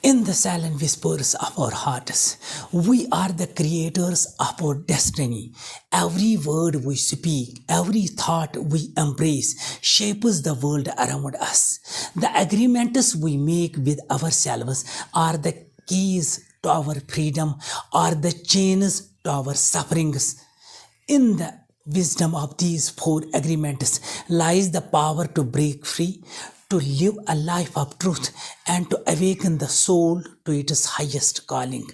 In the silent whispers of our hearts, we are the creators of our destiny. Every word we speak, every thought we embrace shapes the world around us. The agreements we make with ourselves are the keys to our freedom, or the chains to our sufferings. In the wisdom of these four agreements lies the power to break free, to live a life of truth, and to awaken the soul to its highest calling.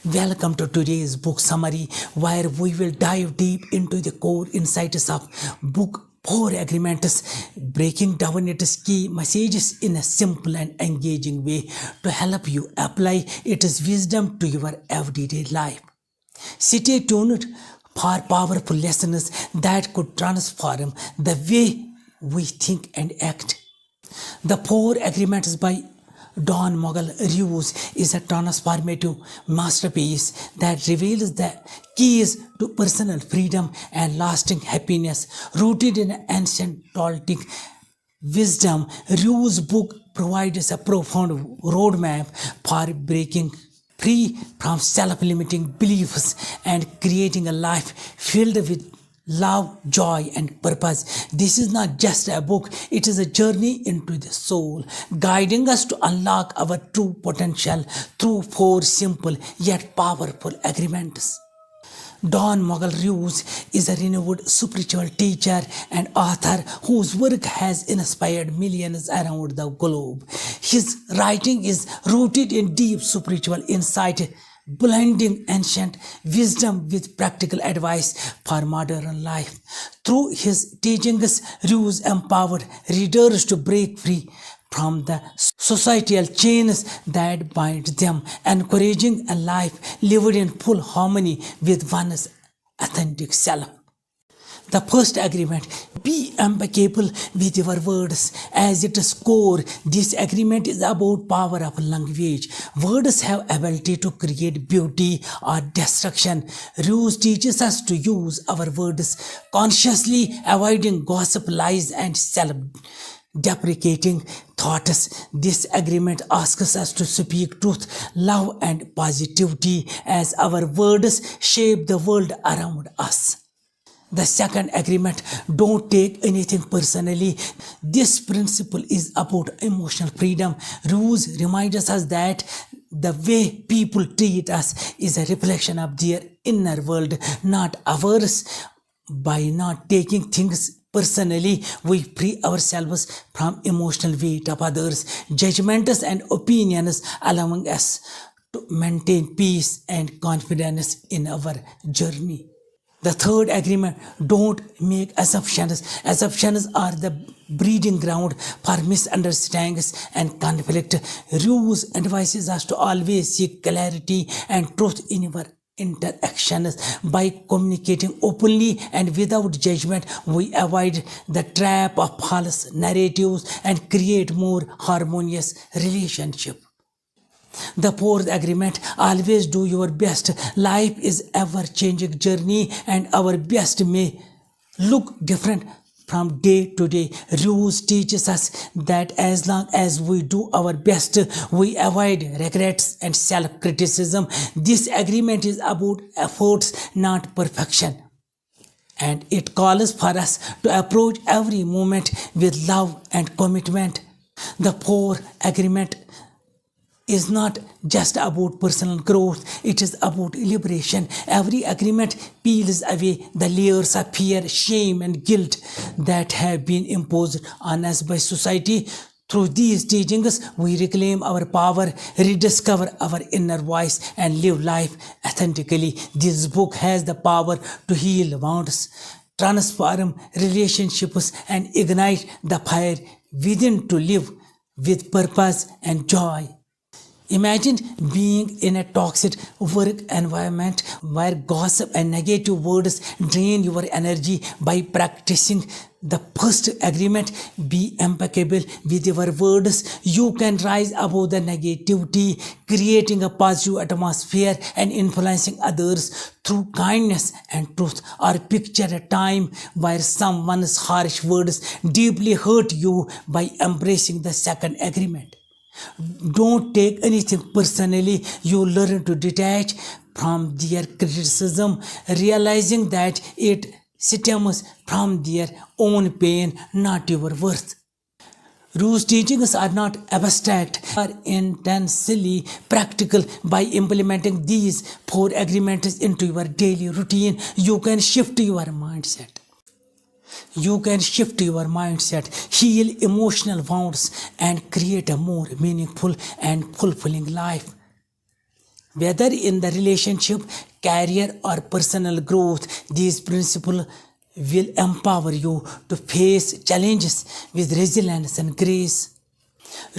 Welcome to today's book summary, where we will dive deep into the core insights of book Four Agreements, breaking down its key messages in a simple and engaging way to help you apply its wisdom to your everyday life. Stay tuned for powerful lessons that could transform the way we think and act. The Four Agreements by Don Mughal Ruse is a transformative masterpiece that reveals the keys to personal freedom and lasting happiness rooted in ancient Toltec wisdom. Rue's book provides a profound roadmap for breaking free from self-limiting beliefs and creating a life filled with love, joy, and purpose. This is not just a book, it is a journey into the soul, guiding us to unlock our true potential through four simple yet powerful agreements. Don Mughal Ruse is a renowned spiritual teacher and author whose work has inspired millions around the globe. His writing is rooted in deep spiritual insight, blending ancient wisdom with practical advice for modern life. Through his teachings, Ruse empowered readers to break free from the societal chains that bind them, encouraging a life lived in full harmony with one's authentic self. The first agreement, be impeccable with your words. As its core, this agreement is about power of language. Words have ability to create beauty or destruction. Ruse teaches us to use our words consciously, avoiding gossip, lies, and self-deprecating thoughts. This agreement asks us to speak truth, love, and positivity as our words shape the world around us. The second agreement, don't take anything personally. This principle is about emotional freedom. Ruse reminds us that the way people treat us is a reflection of their inner world, not ours. By not taking things personally, we free ourselves from emotional weight of others' judgments and opinions, allowing us to maintain peace and confidence in our journey. The third agreement, don't make assumptions. Assumptions are the breeding ground for misunderstandings and conflict. Ruse advises us to always seek clarity and truth in our interactions. By communicating openly and without judgment, we avoid the trap of false narratives and create more harmonious relationships. The fourth agreement, always do your best. Life is ever-changing journey and our best may look different from day to day. Ruse teaches us that as long as we do our best, we avoid regrets and self-criticism. This agreement is about efforts, not perfection. And it calls for us to approach every moment with love and commitment. The fourth agreement is not just about personal growth, it is about liberation. Every agreement peels away the layers of fear, shame, and guilt that have been imposed on us by society. Through these teachings, we reclaim our power, rediscover our inner voice, and live life authentically. This book has the power to heal wounds, transform relationships, and ignite the fire within to live with purpose and joy. Imagine being in a toxic work environment where gossip and negative words drain your energy. By practicing the first agreement, be impeccable with your words, you can rise above the negativity, creating a positive atmosphere and influencing others through kindness and truth. Or picture a time where someone's harsh words deeply hurt you. By embracing the second agreement, Don't take anything personally. You learn to detach from their criticism, realizing that it stems from their own pain, not your worth. Rules teachings are not abstract, are intensely practical. By implementing these four agreements into your daily routine, you can shift your mindset. You can shift your mindset, heal emotional wounds, and create a more meaningful and fulfilling life. Whether in the relationship, career, or personal growth, these principles will empower you to face challenges with resilience and grace.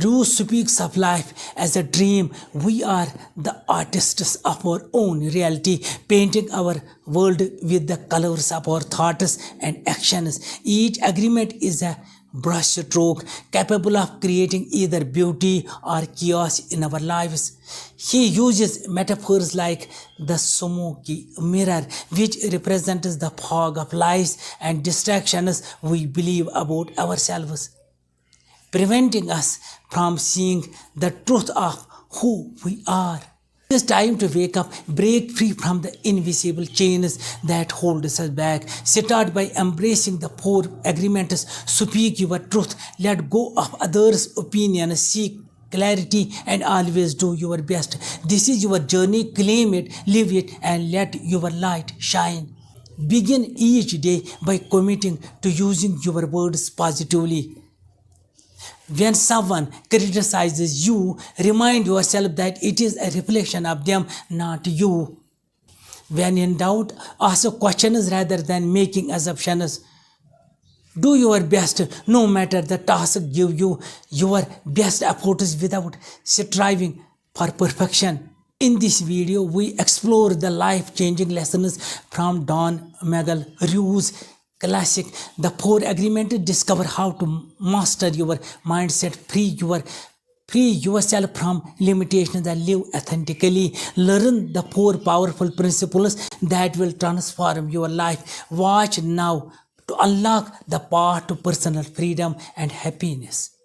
Rue speaks of life as a dream. We are the artists of our own reality, painting our world with the colors of our thoughts and actions. Each agreement is a brushstroke capable of creating either beauty or chaos in our lives. He uses metaphors like the smoky mirror, which represents the fog of lies and distractions we believe about ourselves, preventing us from seeing the truth of who we are. It is time to wake up, break free from the invisible chains that hold us back. Start by embracing the four agreements. Speak your truth, let go of others' opinions, seek clarity, and always do your best. This is your journey. Claim it, live it, and let your light shine. Begin each day by committing to using your words positively. When someone criticizes you, remind yourself that it is a reflection of them, not you. When in doubt, ask questions rather than making assumptions. Do your best, no matter the task. Give you your best efforts without striving for perfection. In this video, we explore the life-changing lessons from Don Miguel Ruiz classic, The Four Agreements. Discover how to master your mindset, free yourself from limitations, and live authentically. Learn the four powerful principles that will transform your life. Watch now to unlock the path to personal freedom and happiness.